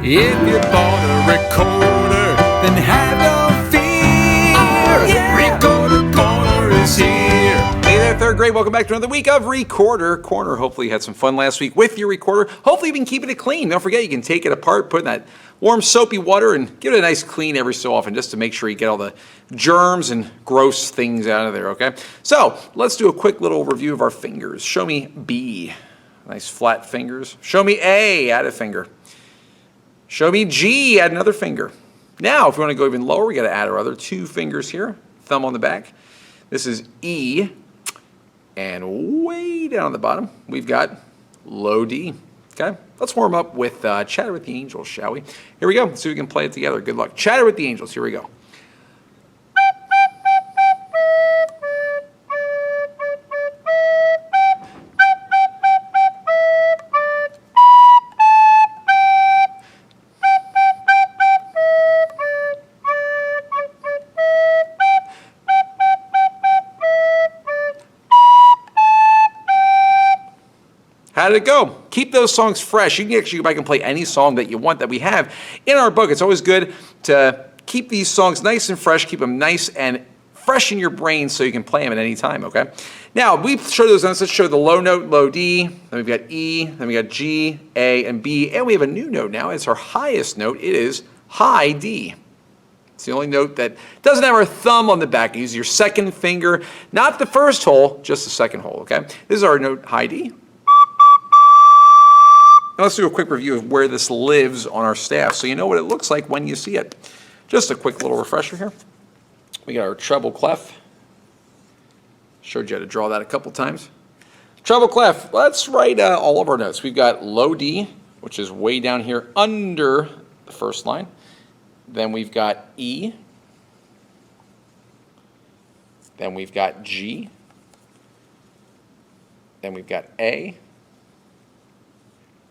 If you bought a recorder, then have no fear. Oh, yeah. Recorder Corner is here. Hey there, third grade. Welcome back to another week of Recorder Corner. Hopefully you had some fun last week with your recorder. Hopefully you've been keeping it clean. Don't forget you can take it apart, put in that warm soapy water and give it a nice clean every so often just to make sure you get all the germs and gross things out of there, okay? So let's do a quick little review of our fingers. Show me B. Nice flat fingers. Show me A. Add a finger. Show me G. Add another finger. Now, if we want to go even lower, we got to add our other two fingers here. Thumb on the back. This is E. And way down on the bottom, we've got low D. Okay? Let's warm up with Chatter with the Angels, shall we? Here we go. Let's see if we can play it together. Good luck. Chatter with the Angels. Here we go. How did it go? Keep those songs fresh. You can actually go back and play any song that you want that we have in our book. It's always good to keep these songs nice and fresh, keep them nice and fresh in your brain so you can play them at any time, okay? Now, we showed those notes. Let's show the low note, low D, then we've got E, then we got G, A, and B, and we have a new note now. It's our highest note. It is high D. It's the only note that doesn't have our thumb on the back. Use your second finger, not the first hole, just the second hole, okay? This is our note high D. Now let's do a quick review of where this lives on our staff so you know what it looks like when you see it. Just a quick little refresher here. We got our treble clef. Showed you how to draw that a couple times. Treble clef, let's write all of our notes. We've got low D, which is way down here under the first line. Then we've got E. Then we've got G. Then we've got A.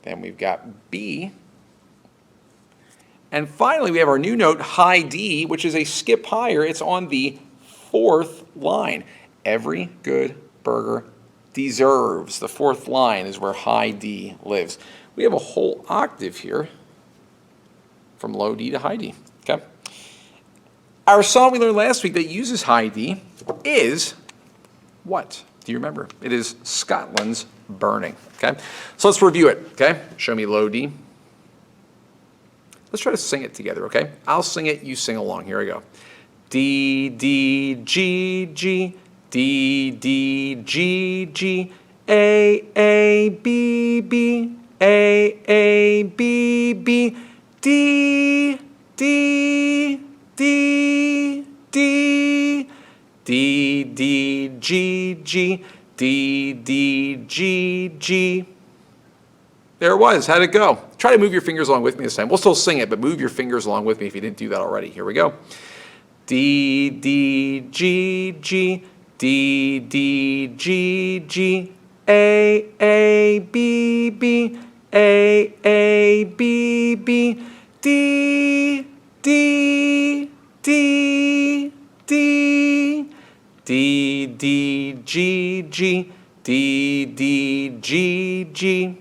Then we've got B. And finally, we have our new note, high D, which is a skip higher. It's on the fourth line. Every good burger deserves. The fourth line is where high D lives. We have a whole octave here from low D to high D, okay? Our song we learned last week that uses high D is what? Do you remember? It is Scotland's Burning, okay? So let's review it, okay? Show me low D. Let's try to sing it together, okay? I'll sing it, you sing along. Here we go. D, D, G, G, D, D, G, G, A, B, B, A, B, B, D, D, D, D, D, D, G, G, D, D, G, G. There it was. How'd it go? Try to move your fingers along with me this time. We'll still sing it, but move your fingers along with me if you didn't do that already. Here we go. D, D, G, G, D, D, G, G, A, B, B, A, B, B, D, D, D, D, D, D, G, G, D, D, G, G.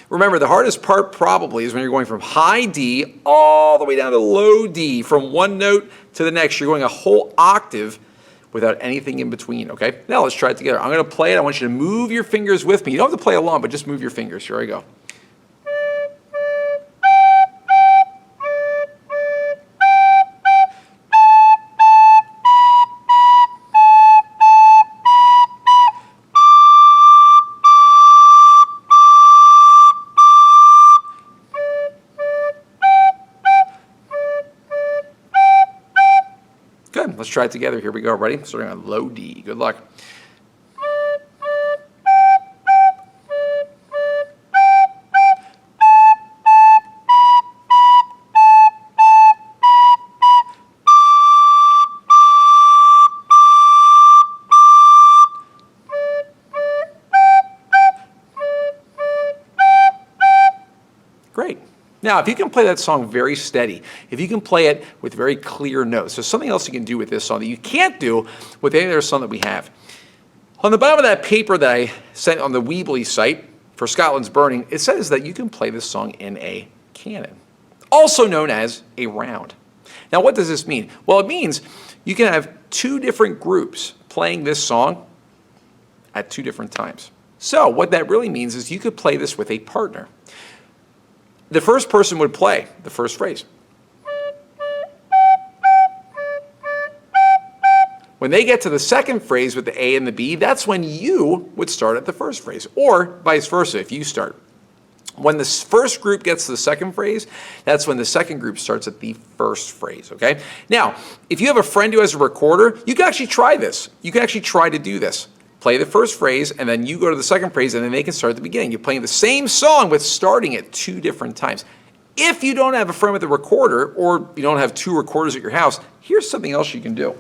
Remember, the hardest part probably is when you're going from high D all the way down to low D. From one note to the next, you're going a whole octave without anything in between, okay? Now let's try it together. I'm going to play it. I want you to move your fingers with me. You don't have to play along, but just move your fingers. Here I go. Good. Let's try it together. Here we go. Ready? Starting on low D. Good luck. Great. Now, if you can play that song very steady, if you can play it with very clear notes, there's something else you can do with this song that you can't do with any other song that we have. On the bottom of that paper that I sent on the Weebly site for Scotland's Burning, it says that you can play this song in a Canon. also known as a round. Now, what does this mean? Well, it means you can have two different groups playing this song at two different times. So what that really means is you could play this with a partner. The first person would play the first phrase. When they get to the second phrase with the A and the B, that's when you would start at the first phrase, or vice versa if you start. When the first group gets to the second phrase, that's when the second group starts at the first phrase, okay? Now, if you have a friend who has a recorder, you can actually try this. You can actually try to do this. Play the first phrase, and then you go to the second phrase, and then they can start at the beginning. You're playing the same song, but starting at two different times. If you don't have a friend with a recorder, or you don't have two recorders at your house, here's something else you can do.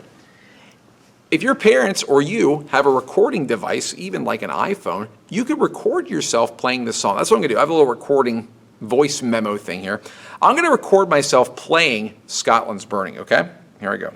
If your parents or you have a recording device, even like an iPhone, you could record yourself playing this song. That's what I'm going to do. I have a little recording voice memo thing here. I'm going to record myself playing Scotland's Burning, okay? Here I go.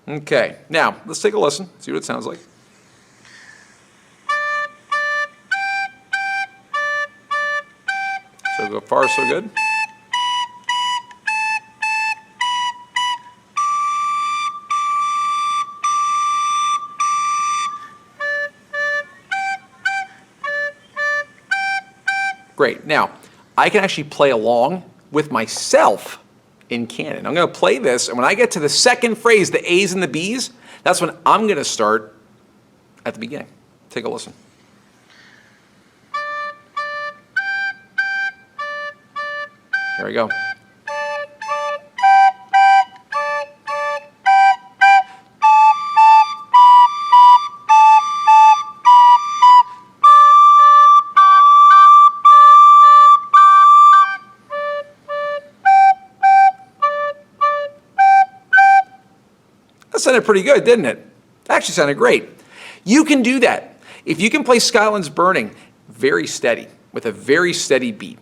Okay, now let's take a listen, see what it sounds like. So far, so good. Great, now I can actually play along with myself in Canon. I'm going to play this, and when I get to the second phrase, the A's and the B's, that's when I'm going to start at the beginning. Take a listen. Here we go. That sounded pretty good, didn't it? Actually sounded great. You can do that. If you can play Scotland's Burning very steady, with a very steady beat,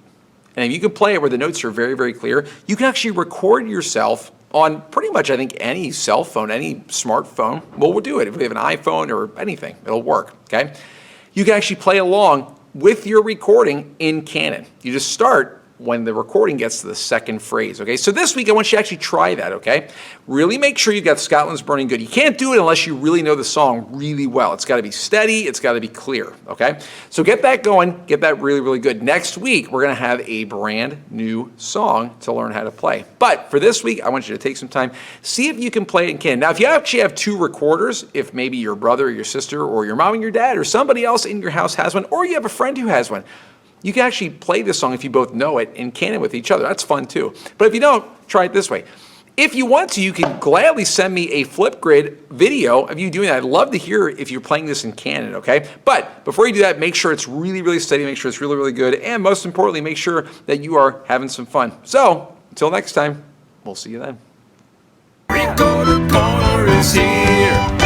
and if you can play it where the notes are very, very clear, you can actually record yourself on pretty much, I think, any cell phone, any smartphone. Well, we'll do it. If we have an iPhone or anything, it'll work, okay? You can actually play along with your recording in Canon. You just start when the recording gets to the second phrase, okay? So this week, I want you to actually try that, okay? Really make sure you've got Scotland's Burning good. You can't do it unless you really know the song really well. It's got to be steady. It's got to be clear, okay? So get that going. Get that really, really good. Next week, we're going to have a brand new song to learn how to play. But for this week, I want you to take some time, see if you can play it in Canon. Now, if you actually have two recorders, if maybe your brother or your sister or your mom and your dad or somebody else in your house has one, or you have a friend who has one, you can actually play this song if you both know it in Canon with each other. That's fun too. But if you don't, try it this way. If you want to, you can gladly send me a Flipgrid video of you doing that. I'd love to hear if you're playing this in Canon, okay? But before you do that, make sure it's really, really steady, make sure it's really, really good, and most importantly, make sure that you are having some fun. So, until next time, we'll see you then. Recorder Corner is here.